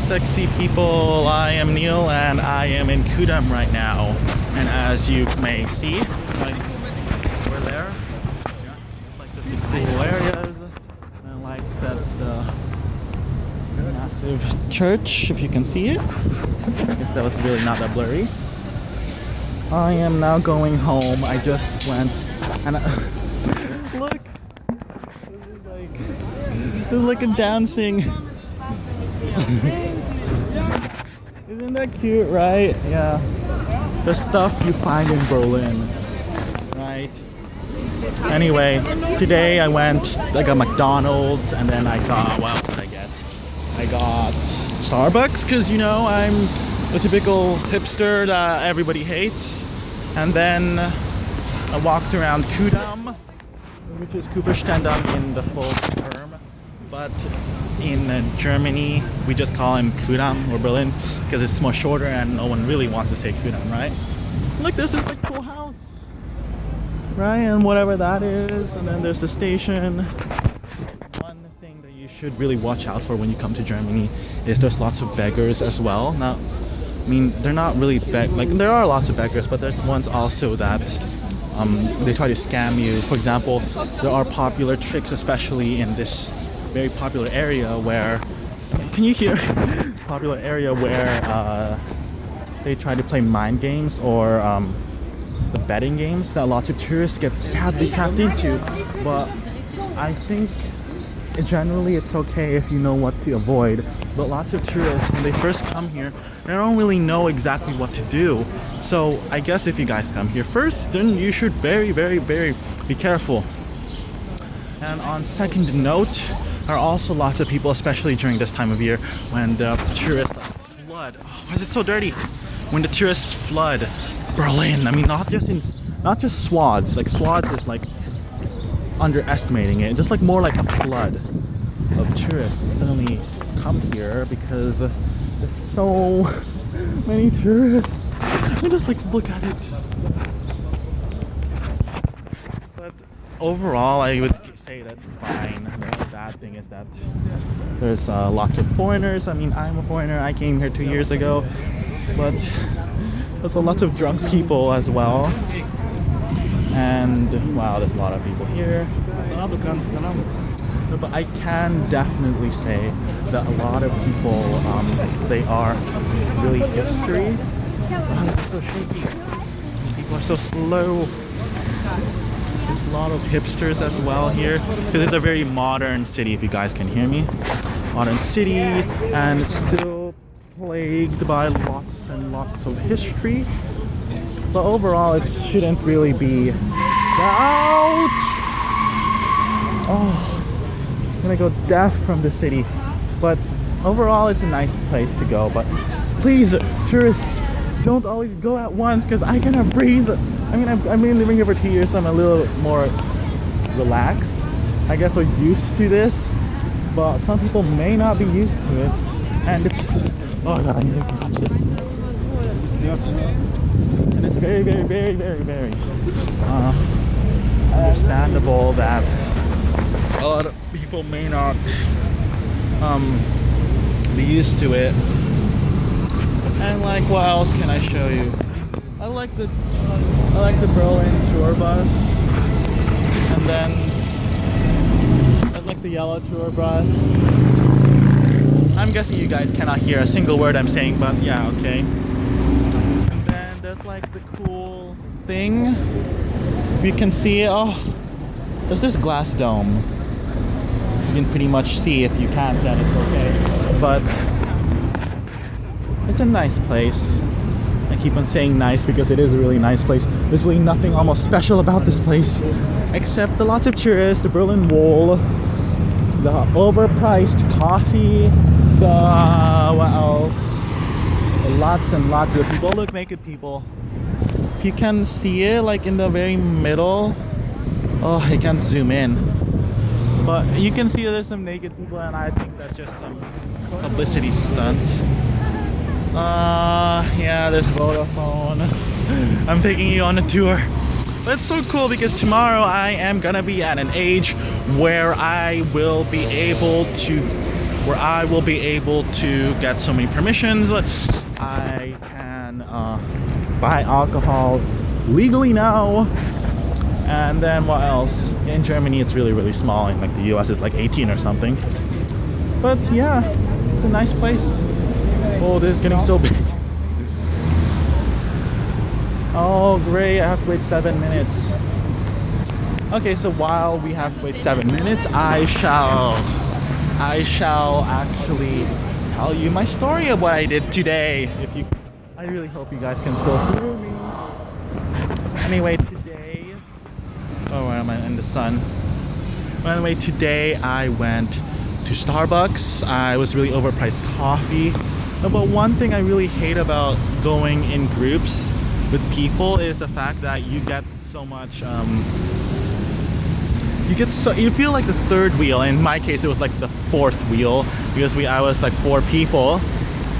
sexy people. I am Neil and I am in Kudam right now. And as you may see, like we're there. Yeah, like just the cool areas. And like that's the massive church, if you can see it. If that was really not that blurry. I am now going home. I just went and look. This is like a dancing. Isn't that cute, right? Yeah. The stuff you find in Berlin, right? Anyway, today I got McDonald's and then I got, what else did I get? I got Starbucks because, you know, I'm the typical hipster that everybody hates. And then I walked around Kudam, which is Kufferstendam in the full term. But in Germany, we just call him Kudam or Berlin because it's more shorter and no one really wants to say Kudam, right? Look, there's this like cool house, right? And whatever that is. And then there's the station. One thing that you should really watch out for when you come to Germany is there's lots of beggars as well. Now, I mean, they're not really like there are lots of beggars, but there's ones also that they try to scam you. For example, there are popular tricks, especially in this very popular area where, can you hear? Popular area where they try to play mind games or the betting games that lots of tourists get sadly trapped into. But I think generally it's okay if you know what to avoid. But lots of tourists, when they first come here, they don't really know exactly what to do. So I guess if you guys come here first, then you should very be careful. And on second note, there are also lots of people, especially during this time of year, when the tourists flood. Oh, why is it so dirty? When the tourists flood Berlin. I mean, not just swaths. Like swaths is like underestimating it. Just like more like a flood of tourists suddenly come here because there's so many tourists. I just like look at it. But overall, I would say that's fine. The only bad thing is that there's lots of foreigners. I mean, I'm a foreigner. I came here 2 years ago, but there's lots of drunk people as well. And wow, there's a lot of people here. But I can definitely say that a lot of people, they are really history. Wow, this is so shaky. People are so slow. There's a lot of hipsters as well here because it's a very modern city, if you guys can hear me. Modern city, and it's still plagued by lots and lots of history. But overall, it shouldn't really be. Ouch! Oh, I'm gonna go deaf from the city. But overall, it's a nice place to go. But please, tourists, don't always go at once because I cannot breathe. I mean, I've been living here for 2 years, so I'm a little more relaxed. I guess we're used to this, but some people may not be used to it. And it's, oh god, I need to catch this. And it's very understandable that a lot of people may not be used to it. And like, what else can I show you? I like the Berlin tour bus, and then I like the yellow tour bus. I'm guessing you guys cannot hear a single word I'm saying, but yeah, okay. And then there's like the cool thing. You can see it. Oh, there's this glass dome. You can pretty much see. If you can't, then it's okay. But it's a nice place. I keep on saying nice because it is a really nice place. There's really nothing almost special about this place except the lots of tourists, the Berlin Wall, the overpriced coffee, what else? Lots and lots of people. Look, naked people. If you can see it, like in the very middle. Oh, I can't zoom in. But you can see there's some naked people, and I think that's just some publicity stunt. Yeah, there's Vodafone. I'm taking you on a tour. But it's so cool because tomorrow I am gonna be at an age where I will be able to where I will be able to get so many permissions. I can buy alcohol legally now. And then what else? In Germany it's really small. In like the US it's like 18 or something. But yeah, it's a nice place. Oh, this is getting so big. Oh great, I have to wait 7 minutes. Okay, so while we have to wait 7 minutes, I shall actually tell you my story of what I did today. I really hope you guys can still hear me. Anyway, today, where am I in the sun? Well, anyway, today I went to Starbucks. I was really overpriced coffee. But one thing I really hate about going in groups with people is the fact that you get so much you feel like the third wheel. In my case it was like the fourth wheel because I was like 4 people.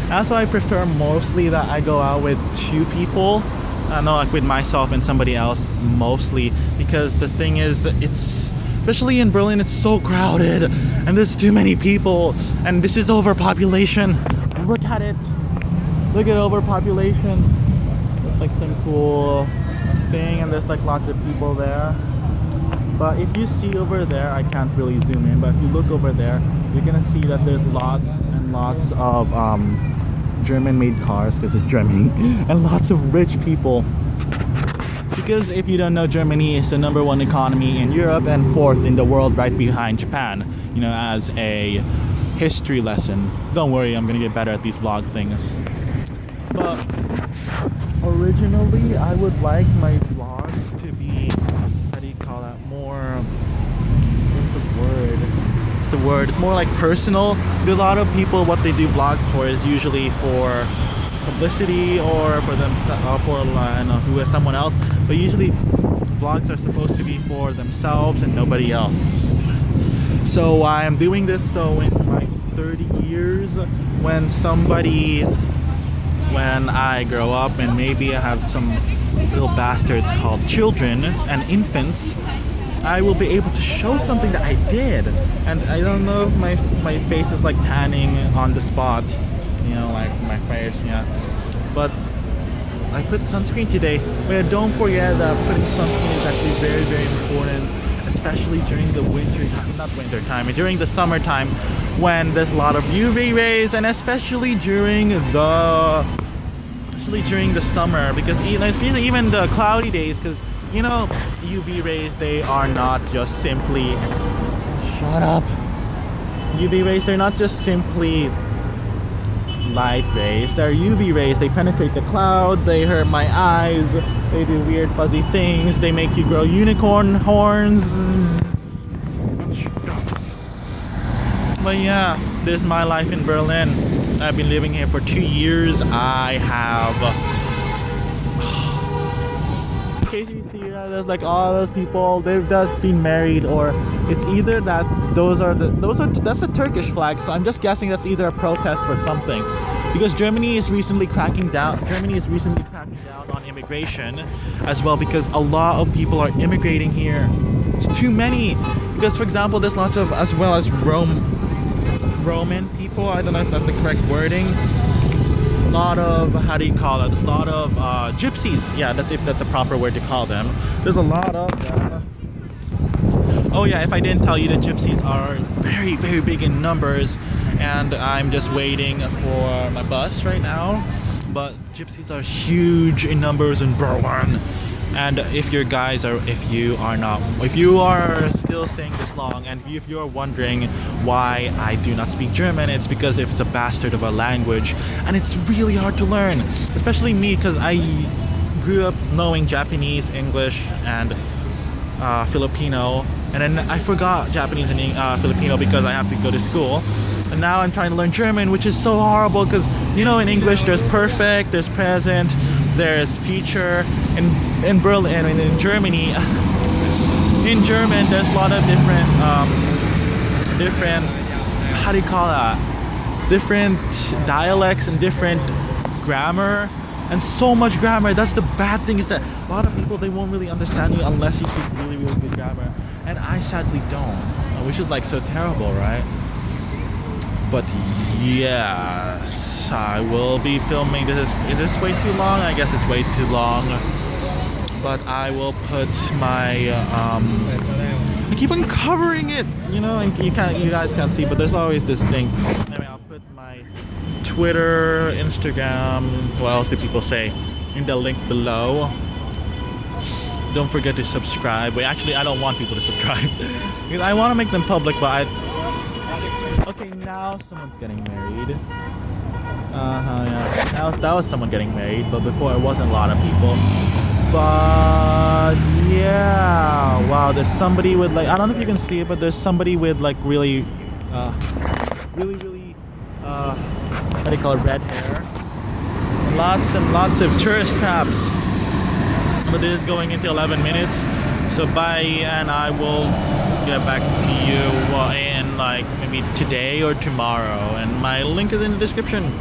That's why I prefer mostly that I go out with 2 people. No, like with myself and somebody else mostly, because the thing is, it's especially in Berlin, it's so crowded and there's too many people, and this is overpopulation. Look at it. Look at overpopulation. It's like some cool thing, and there's like lots of people there. But if you see over there, I can't really zoom in, but if you look over there, you're gonna see that there's lots and lots of German-made cars, because it's Germany, and lots of rich people. Because if you don't know, Germany is the #1 economy in Europe and 4th in the world, right behind Japan. You know, as a history lesson. Don't worry, I'm gonna get better at these vlog things. But originally, I would like my vlogs to be, how do you call that, more, what's the word? It's more like personal. A lot of people, what they do vlogs for is usually for publicity or for them, who is someone else. But usually vlogs are supposed to be for themselves and nobody else. So I am doing this so in my 30 years, when I grow up and maybe I have some little bastards called children and infants, I will be able to show something that I did. And I don't know if my face is like tanning on the spot, you know, like my face, yeah. But I put sunscreen today. But don't forget that putting sunscreen is actually very important, especially during the during the summertime, when there's a lot of UV rays, and especially during the summer, because even the cloudy days, because you know, UV rays, they are not just simply, shut up. UV rays, they're not just simply light rays, they're UV rays. They penetrate the cloud, they hurt my eyes, they do weird fuzzy things, they make you grow unicorn horns. But yeah, this is my life in Berlin. I've been living here for 2 years. I have, in case you see, there's like all those people, they've just been married, or it's either that that's a Turkish flag, so I'm just guessing that's either a protest or something, because Germany is recently cracking down on immigration as well, because a lot of people are immigrating here. It's too many, because for example, there's lots of, as well as Roman people, I don't know if that's the correct wording. A lot of, how do you call it? There's a lot of gypsies. Yeah, if that's a proper word to call them. There's a lot of oh yeah, if I didn't tell you, the gypsies are very big in numbers, and I'm just waiting for my bus right now. But gypsies are huge in numbers in Berlin. And if you are still staying this long, and if you are wondering why I do not speak German, it's because it's a bastard of a language, and it's really hard to learn, especially me, because I grew up knowing Japanese, English, and Filipino, and then I forgot Japanese and Filipino because I have to go to school. And now I'm trying to learn German, which is so horrible, because you know, in English there's perfect, there's present, there's future. In Berlin, and in Germany, in German, there's a lot of different, how do you call that? Different dialects and different grammar, and so much grammar. That's the bad thing, is that a lot of people, they won't really understand you unless you speak really good grammar, and I sadly don't, which is like so terrible, right? But yes, I will be filming. Is this way too long? I guess it's way too long. But I will put my I keep on covering it, you know, and you guys can't see, but there's always this thing. Anyway, I'll put my Twitter, Instagram, what else do people say, in the link below. Don't forget to subscribe. Wait, actually, I don't want people to subscribe. Because I want to make them public, but okay, now someone's getting married. Yeah. That was someone getting married, but before it wasn't a lot of people. But yeah, wow, there's somebody with like, I don't know if you can see it, but there's somebody with like really, really, what do you call it, red hair. Lots and lots of tourist traps. But this is going into 11 minutes, so bye, and I will get back to you in like maybe today or tomorrow, and my link is in the description.